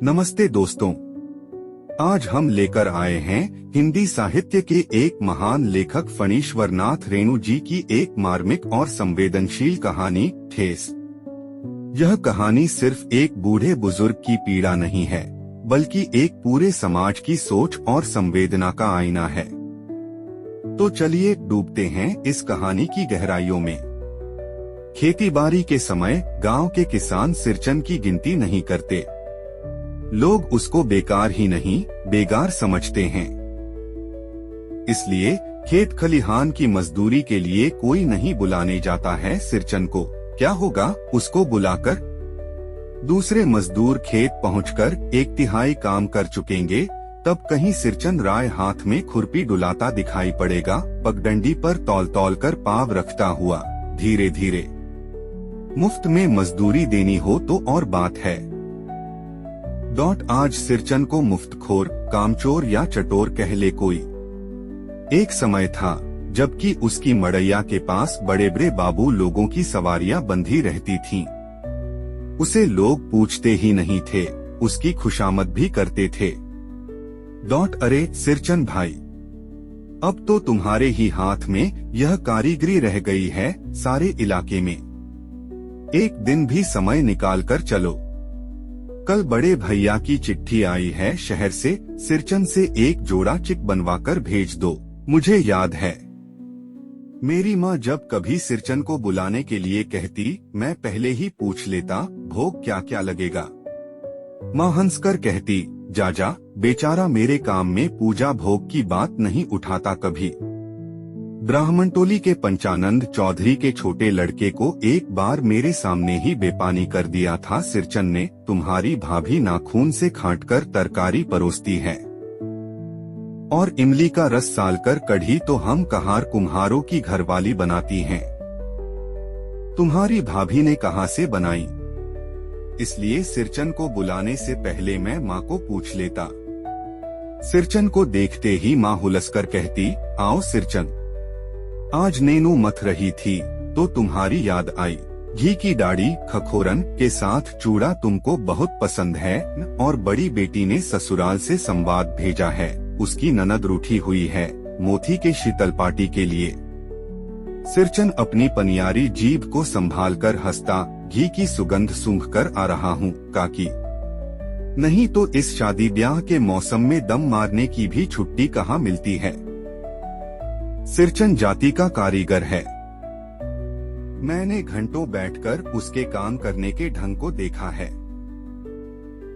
नमस्ते दोस्तों, आज हम लेकर आए हैं हिंदी साहित्य के एक महान लेखक फणीश्वरनाथ रेणु जी की एक मार्मिक और संवेदनशील कहानी ठेस। यह कहानी सिर्फ एक बूढ़े बुजुर्ग की पीड़ा नहीं है, बल्कि एक पूरे समाज की सोच और संवेदना का आईना है। तो चलिए डूबते हैं इस कहानी की गहराइयों में। खेतीबाड़ी के समय गांव के किसान सिरचन की गिनती नहीं करते। लोग उसको बेकार ही नहीं, बेगार समझते हैं। इसलिए खेत खलिहान की मजदूरी के लिए कोई नहीं बुलाने जाता है सिरचन को। क्या होगा उसको बुलाकर? दूसरे मजदूर खेत पहुंचकर 1/3 काम कर चुकेंगे, तब कहीं सिरचन राय हाथ में खुरपी डुलाता दिखाई पड़ेगा, पगडंडी पर तौल तौल कर पाव रखता हुआ। धीरे धीरे मुफ्त में मजदूरी देनी हो तो और बात है। आज सिरचन को मुफ्तखोर, कामचोर या चटोर कह ले कोई। एक समय था जबकि उसकी मड़ैया के पास बड़े बड़े बाबू लोगों की सवारियां बंधी रहती थीं। उसे लोग पूछते ही नहीं थे, उसकी खुशामद भी करते थे। अरे सिरचन भाई, अब तो तुम्हारे ही हाथ में यह कारीगरी रह गई है सारे इलाके में। एक दिन भी समय निकाल कर चलो। कल बड़े भैया की चिट्ठी आई है शहर से, सिरचन से एक जोड़ा चिक बनवाकर भेज दो। मुझे याद है मेरी माँ जब कभी सिरचन को बुलाने के लिए कहती, मैं पहले ही पूछ लेता भोग क्या क्या लगेगा। माँ हंसकर कहती, जा बेचारा मेरे काम में पूजा भोग की बात नहीं उठाता कभी। ब्राह्मण टोली के पंचानंद चौधरी के छोटे लड़के को एक बार मेरे सामने ही बेपानी कर दिया था सिरचन ने। तुम्हारी भाभी नाखून से खांटकर तरकारी परोसती है और इमली का रस सालकर कढ़ी तो हम कहार कुम्हारों की घरवाली बनाती हैं। तुम्हारी भाभी ने कहाँ से बनाई? इसलिए सिरचन को बुलाने से पहले मैं माँ को पूछ लेता। सिरचन को देखते ही माँ हुलसकर कहती, आओ सिरचन, आज नैनू मथ रही थी तो तुम्हारी याद आई। घी की डाढ़ी खखोरन के साथ चूड़ा तुमको बहुत पसंद है और बड़ी बेटी ने ससुराल से संवाद भेजा है, उसकी ननद रूठी हुई है मोती के शीतल पार्टी के लिए। सिरचन अपनी पनियारी जीभ को संभाल कर हंसता, घी की सुगंध सूंघकर आ रहा हूँ काकी। नहीं तो इस शादी ब्याह के मौसम में दम मारने की भी छुट्टी कहाँ मिलती है। सिरचन जाति का कारीगर है। मैंने घंटों बैठकर उसके काम करने के ढंग को देखा है।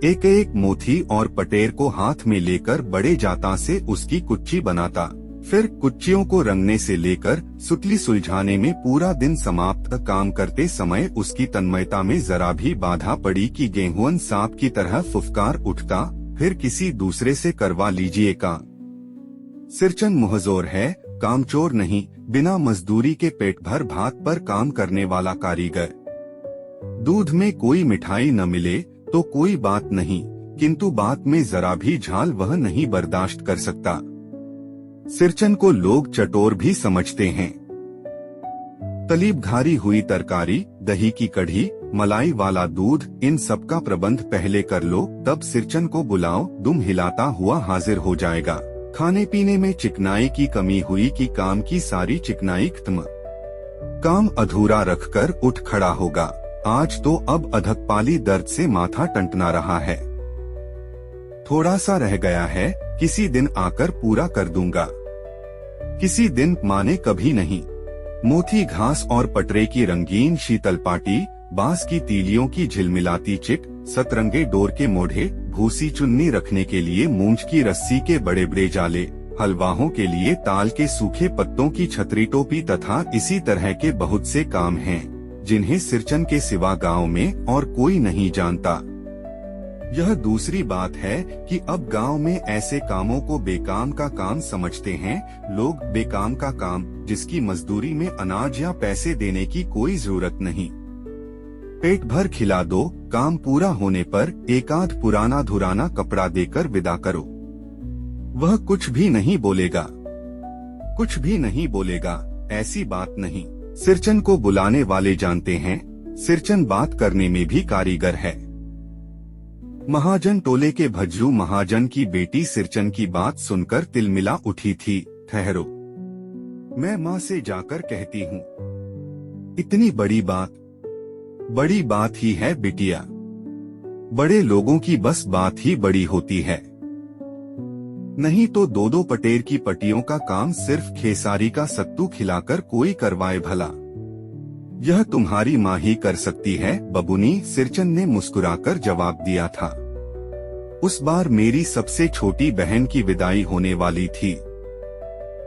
एक एक मोती और पटेर को हाथ में लेकर बड़े जाता से उसकी कुच्ची बनाता, फिर कुच्चियों को रंगने से लेकर सुतली सुलझाने में पूरा दिन समाप्त। काम करते समय उसकी तन्मयता में जरा भी बाधा पड़ी कि गेहूं सांप की तरह फुफकार उठता, फिर किसी दूसरे से करवा लीजिए काम। सिरचन मुहजोर है, कामचोर नहीं, बिना मजदूरी के पेट भर भात पर काम करने वाला कारीगर। दूध में कोई मिठाई न मिले तो कोई बात नहीं, किंतु बात में जरा भी झाल वह नहीं बर्दाश्त कर सकता। सिरचन को लोग चटोर भी समझते हैं। तलीब घारी हुई तरकारी, दही की कढ़ी, मलाई वाला दूध, इन सब का प्रबंध पहले कर लो, तब सिरचन को बुलाओ, दुम हिलाता हुआ हाजिर हो जाएगा। खाने पीने में चिकनाई की कमी हुई कि काम की सारी चिकनाई खत्म। काम अधूरा रखकर उठ खड़ा होगा। आज तो अब अधकपाली दर्द से माथा टंटना रहा है। थोड़ा सा रह गया है, किसी दिन आकर पूरा कर दूंगा। किसी दिन माने कभी नहीं। मोती घास और पटरे की रंगीन शीतल पाटी, बांस की तीलियों की झिलमिलाती चिट, सतरंगे डोर के मोढ़े, भूसी चुन्नी रखने के लिए मूंछ की रस्सी के बड़े बड़े जाले, हलवाहों के लिए ताल के सूखे पत्तों की छतरी टोपी तथा इसी तरह के बहुत से काम हैं, जिन्हें सिरचन के सिवा गांव में और कोई नहीं जानता। यह दूसरी बात है कि अब गांव में ऐसे कामों को बेकाम का काम समझते हैं लोग। बेकाम का काम जिसकी मजदूरी में अनाज या पैसे देने की कोई जरूरत नहीं। पेट भर खिला दो, काम पूरा होने पर एकाध पुराना धुराना कपड़ा देकर विदा करो। वह कुछ भी नहीं बोलेगा, कुछ भी नहीं बोलेगा, ऐसी बात नहीं। सिरचन को बुलाने वाले जानते हैं, सिरचन बात करने में भी कारीगर है। महाजन टोले के भज्जू महाजन की बेटी सिरचन की बात सुनकर तिलमिला उठी थी। ठहरो, मैं माँ से जाकर कहती हूँ। इतनी बड़ी बात ही है बिटिया। बड़े लोगों की बस बात ही बड़ी होती है, नहीं तो दो दो पटेर की पटियों का काम सिर्फ खेसारी का सत्तू खिलाकर कोई करवाए भला। यह तुम्हारी माँ ही कर सकती है बबुनी, सिरचन ने मुस्कुराकर जवाब दिया था। उस बार मेरी सबसे छोटी बहन की विदाई होने वाली थी।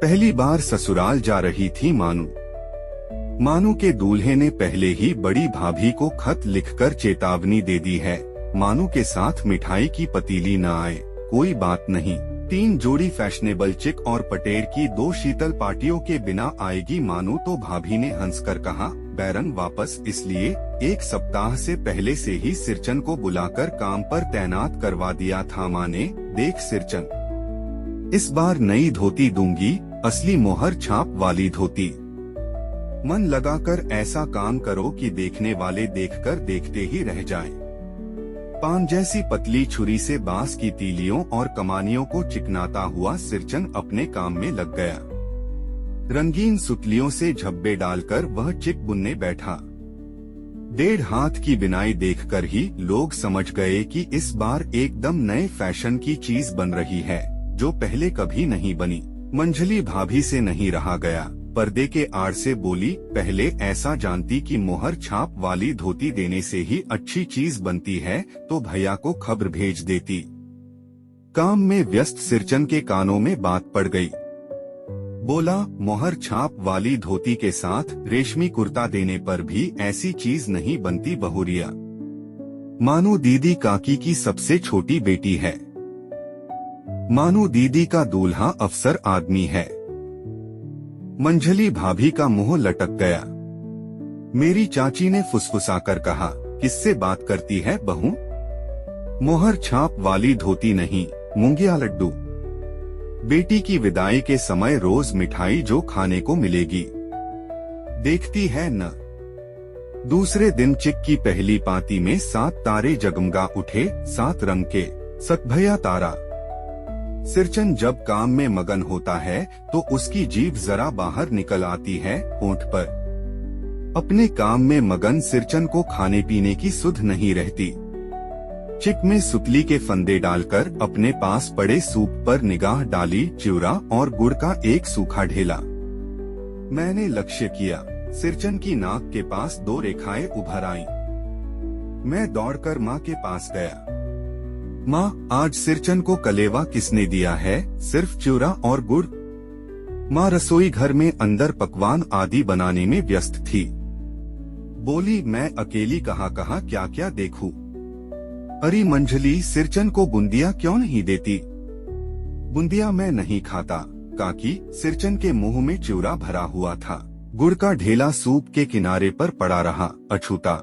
पहली बार ससुराल जा रही थी मानू के दूल्हे ने पहले ही बड़ी भाभी को खत लिखकर चेतावनी दे दी है, मानू के साथ मिठाई की पतीली न आए, कोई बात नहीं। 3 जोड़ी फैशनेबल चिक और पटेर की 2 शीतल पार्टियों के बिना आएगी मानू तो भाभी ने हंसकर कहा, बैरन वापस, इसलिए 1 सप्ताह से पहले से ही सिरचन को बुलाकर काम पर तैनात करवा दिया था माँ ने। देख सिरचन, इस बार नई धोती दूंगी, असली मोहर छाप वाली धोती। मन लगाकर ऐसा काम करो कि देखने वाले देखकर देखते ही रह जाएं। पान जैसी पतली छुरी से बांस की तीलियों और कमानियों को चिकनाता हुआ सिरचन अपने काम में लग गया। रंगीन सुतलियों से झब्बे डालकर वह चिक बुनने बैठा। 1.5 हाथ की बिनाई देखकर ही लोग समझ गए कि इस बार एकदम नए फैशन की चीज बन रही है, जो पहले कभी नहीं बनी। मंझली भाभी से नहीं रहा गया, पर्दे के आड़ से बोली, पहले ऐसा जानती कि मोहर छाप वाली धोती देने से ही अच्छी चीज बनती है तो भैया को खबर भेज देती। काम में व्यस्त सिरचन के कानों में बात पड़ गई। बोला, मोहर छाप वाली धोती के साथ रेशमी कुर्ता देने पर भी ऐसी चीज नहीं बनती बहुरिया। मानू दीदी काकी की सबसे छोटी बेटी है। मानू दीदी का दूल्हा अफसर आदमी है। मंझली भाभी का मुंह लटक गया। मेरी चाची ने फुसफुसाकर कहा, किससे बात करती है बहू? मोहर छाप वाली धोती नहीं, मूंगिया लड्डू। बेटी की विदाई के समय रोज मिठाई जो खाने को मिलेगी, देखती है न। दूसरे दिन चिक की पहली पाती में 7 तारे जगमगा उठे, 7 रंग के, सतभया तारा। सिरचन जब काम में मगन होता है तो उसकी जीभ जरा बाहर निकल आती है होंठ पर। अपने काम में मगन सिरचन को खाने पीने की सुध नहीं रहती। चिक में सुतली के फंदे डालकर अपने पास पड़े सूप पर निगाह डाली, चिवड़ा और गुड़ का एक सूखा ढेला। मैंने लक्ष्य किया, सिरचन की नाक के पास 2 रेखाएं उभर आईं। मैं दौड़कर माँ के पास गया। माँ, आज सिरचन को कलेवा किसने दिया है? सिर्फ चिवड़ा और गुड़? माँ रसोई घर में अंदर पकवान आदि बनाने में व्यस्त थी। बोली, मैं अकेली कहाँ क्या क्या देखूं। अरे मंझली, सिरचन को बूंदिया क्यों नहीं देती? बूंदिया मैं नहीं खाता काकी। सिरचन के मुंह में चिवड़ा भरा हुआ था, गुड़ का ढेला सूप के किनारे पर पड़ा रहा, अछूता।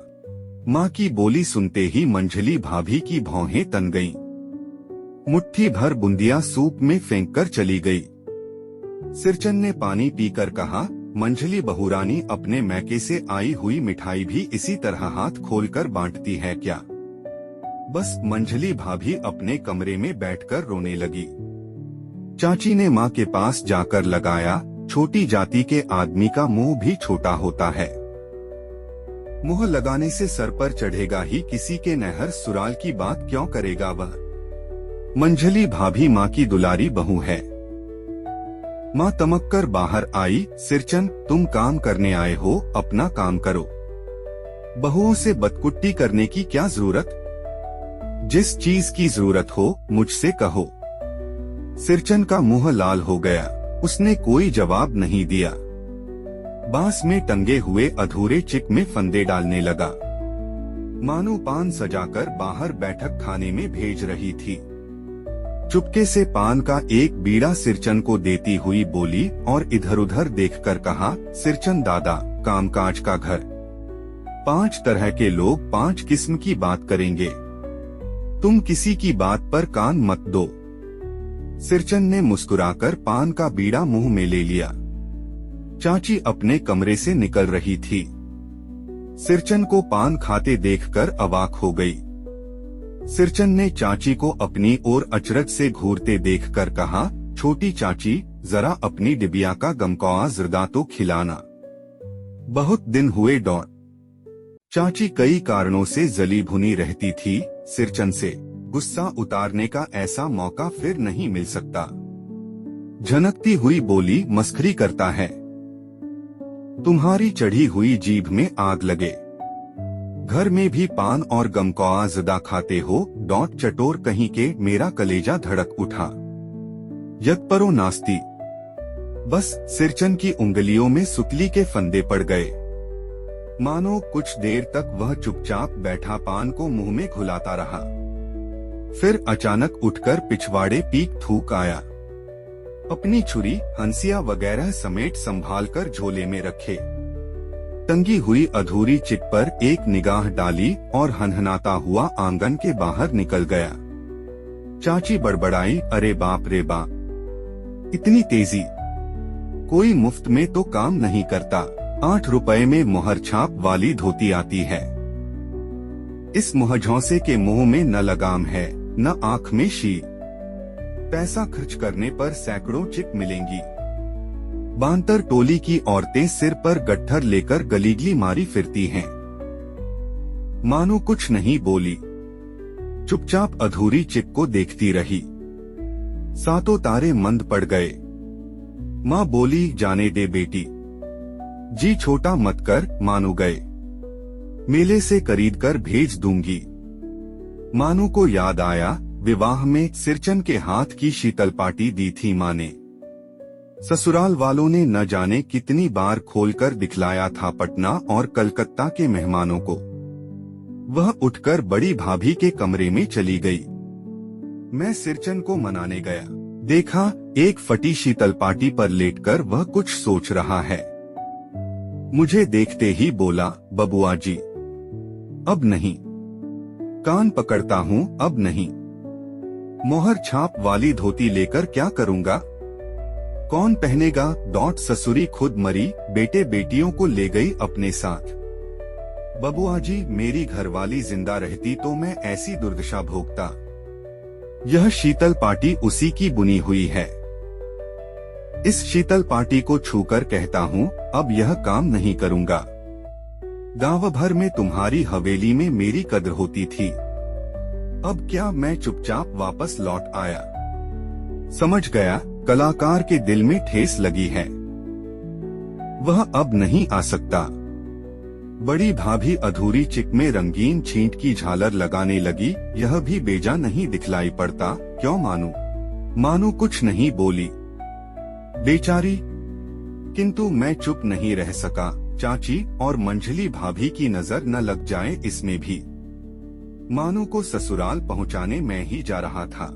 माँ की बोली सुनते ही मंझली भाभी की भौहें तन गईं। मुट्ठी भर बूंदिया सूप में फेंककर चली गई। सिरचन ने पानी पीकर कहा, मंझली बहुरानी अपने मैके से आई हुई मिठाई भी इसी तरह हाथ खोलकर बांटती है क्या? बस मंझली भाभी अपने कमरे में बैठकर रोने लगी। चाची ने माँ के पास जाकर लगाया, छोटी जाति के आदमी का मुंह भी छोटा होता है। मुंह लगाने से सर पर चढ़ेगा ही, किसी के नहर सुराल की बात क्यों करेगा वह? मंझली भाभी माँ की दुलारी बहू है। माँ तमककर बाहर आई, सिरचन तुम काम करने आए हो, अपना काम करो। बहुओं से बदकुट्टी करने की क्या जरूरत? जिस चीज की जरूरत हो मुझसे कहो। सिरचन का मुंह लाल हो गया, उसने कोई जवाब नहीं दिया। बांस में टंगे हुए अधूरे चिक में फंदे डालने लगा। मानू पान सजाकर बाहर बैठक खाने में भेज रही थी। चुपके से पान का एक बीड़ा सिरचन को देती हुई बोली और इधर उधर देखकर कहा, सिरचन दादा, कामकाज का घर। 5 तरह के लोग 5 किस्म की बात करेंगे, तुम किसी की बात पर कान मत दो। सिरचन ने मुस्कुराकर पान का बीड़ा मुंह में ले लिया। चाची अपने कमरे से निकल रही थी। सिरचन को पान खाते देखकर अवाक हो गई। सिरचन ने चाची को अपनी ओर अचरज से घूरते देखकर कहा, छोटी चाची, जरा अपनी डिबिया का गमकौआ ज़र्दा तो खिलाना। बहुत दिन हुए डॉट। चाची कई कारणों से जली भुनी रहती थी। सिरचन से गुस्सा उतारने का ऐसा मौका फिर नहीं मिल सकता। झनकती हुई बोली, मस्खरी करता है? तुम्हारी चढ़ी हुई जीभ में आग लगे। घर में भी पान और गमकौआ ज़र्दा खाते हो? डॉट चटोर कहीं के, मेरा कलेजा धड़क उठा। यकपरो नास्ती। बस सिरचन की उंगलियों में सुतली के फंदे पड़ गए। मानो कुछ देर तक वह चुपचाप बैठा पान को मुंह में घुलाता रहा। फिर अचानक उठकर पिछवाड़े पीक थूक आया। अपनी छुरी, हंसिया वगैरह समेट संभालकर झोले में रखे। टंगी हुई अधूरी चिट पर एक निगाह डाली और हनहनाता हुआ आंगन के बाहर निकल गया। चाची बड़बड़ाई, अरे बाप रे बाप, इतनी तेजी! कोई मुफ्त में तो काम नहीं करता। 8 रुपए में मुहर छाप वाली धोती आती है। इस मुहझौसे के मुंह में न लगाम है, न आंख में शील। पैसा खर्च करने पर सैकड़ों चिप मिलेंगी। बांतर टोली की औरतें सिर पर गट्ठर लेकर गलीगली मारी फिरती हैं। मानो कुछ नहीं बोली, चुपचाप अधूरी चिप को देखती रही। सातों तारे मंद पड़ गए। माँ बोली, जाने दे बेटी, जी छोटा मत कर, मानू गए। मेले से खरीद कर भेज दूंगी। मानू को याद आया, विवाह में सिरचन के हाथ की शीतल पाटी दी थी माँ ने। ससुराल वालों ने न जाने कितनी बार खोलकर दिखलाया था पटना और कलकत्ता के मेहमानों को। वह उठकर बड़ी भाभी के कमरे में चली गई। मैं सिरचन को मनाने गया। देखा, एक फटी शीतल पाटी पर लेटकर वह कुछ सोच रहा है। मुझे देखते ही बोला, बबुआ जी, अब नहीं। कान पकड़ता हूँ, अब नहीं। मोहर छाप वाली धोती लेकर क्या करूँगा? कौन पहनेगा? डॉट ससुरी खुद मरी, बेटे बेटियों को ले गई अपने साथ। बबुआ जी, मेरी घरवाली जिंदा रहती तो मैं ऐसी दुर्दशा भोगता। यह शीतल पाटी उसी की बुनी हुई है। इस शीतल पाटी को छूकर कहता हूँ, अब यह काम नहीं करूँगा। गांव भर में तुम्हारी हवेली में मेरी कद्र होती थी। अब क्या? मैं चुपचाप वापस लौट आया। समझ गया, कलाकार के दिल में ठेस लगी है। वह अब नहीं आ सकता। बड़ी भाभी अधूरी चिक में रंगीन छींट की झालर लगाने लगी। यह भी बेजा नहीं दिखलाई पड़ता, क्यों मानू? मानू कुछ नहीं बोली, बेचारी। किंतु मैं चुप नहीं रह सका। चाची और मंझली भाभी की नजर न लग जाए इसमें भी। मानू को ससुराल पहुंचाने मैं ही जा रहा था।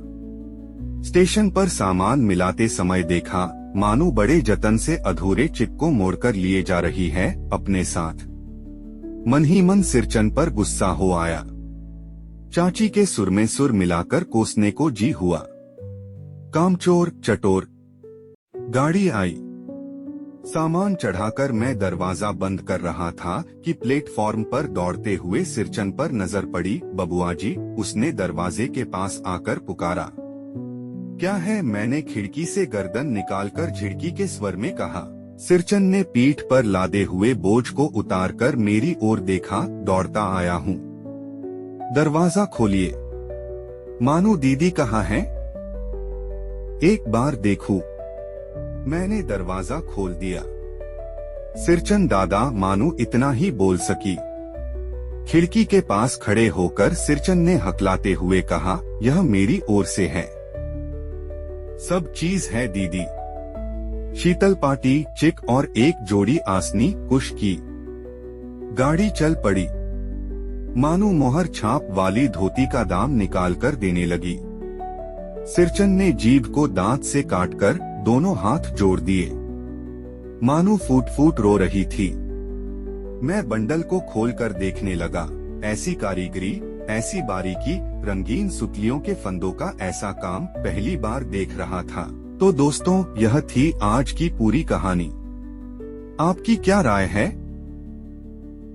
स्टेशन पर सामान मिलाते समय देखा, मानू बड़े जतन से अधूरे चिक को मोड़कर लिए जा रही है अपने साथ। मन ही मन सिरचन पर गुस्सा हो आया। चाची के सुर में सुर मिलाकर कोसने को जी हुआ। कामचोर, चटोर। गाड़ी आई। सामान चढ़ाकर मैं दरवाजा बंद कर रहा था कि प्लेटफॉर्म पर दौड़ते हुए सिरचन पर नजर पड़ी। बबुआ जी, उसने दरवाजे के पास आकर पुकारा। क्या है? मैंने खिड़की से गर्दन निकालकर झिड़की के स्वर में कहा। सिरचन ने पीठ पर लादे हुए बोझ को उतारकर मेरी ओर देखा। दौड़ता आया हूँ। दरवाजा खोलिए। मानू दीदी कहाँ है? एक बार देखूं। मैंने दरवाजा खोल दिया। सिरचन दादा, मानू इतना ही बोल सकी। खिड़की के पास खड़े होकर सिरचन ने हकलाते हुए कहा, यह मेरी ओर से है। सब चीज है दीदी। शीतल पाटी, चिक और एक जोड़ी आसनी कुश की। गाड़ी चल पड़ी। मानू मोहर छाप वाली धोती का दाम निकालकर देने लगी। सिरचन ने जीभ को दांत से काटकर दोनों हाथ जोड़ दिए। मानू फूट फूट रो रही थी। मैं बंडल को खोलकर देखने लगा। ऐसी कारीगरी, ऐसी बारीकी, रंगीन सुतलियों के फंदों का ऐसा काम पहली बार देख रहा था। तो दोस्तों, यह थी आज की पूरी कहानी। आपकी क्या राय है?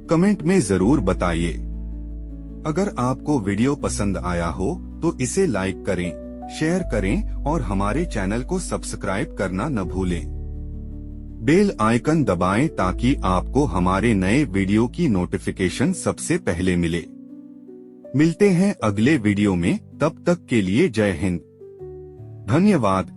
कमेंट में जरूर बताइए। अगर आपको वीडियो पसंद आया हो तो इसे लाइक करें, शेयर करें और हमारे चैनल को सब्सक्राइब करना न भूलें। बेल आइकन दबाएं ताकि आपको हमारे नए वीडियो की नोटिफिकेशन सबसे पहले मिले। मिलते हैं अगले वीडियो में, तब तक के लिए जय हिंद, धन्यवाद।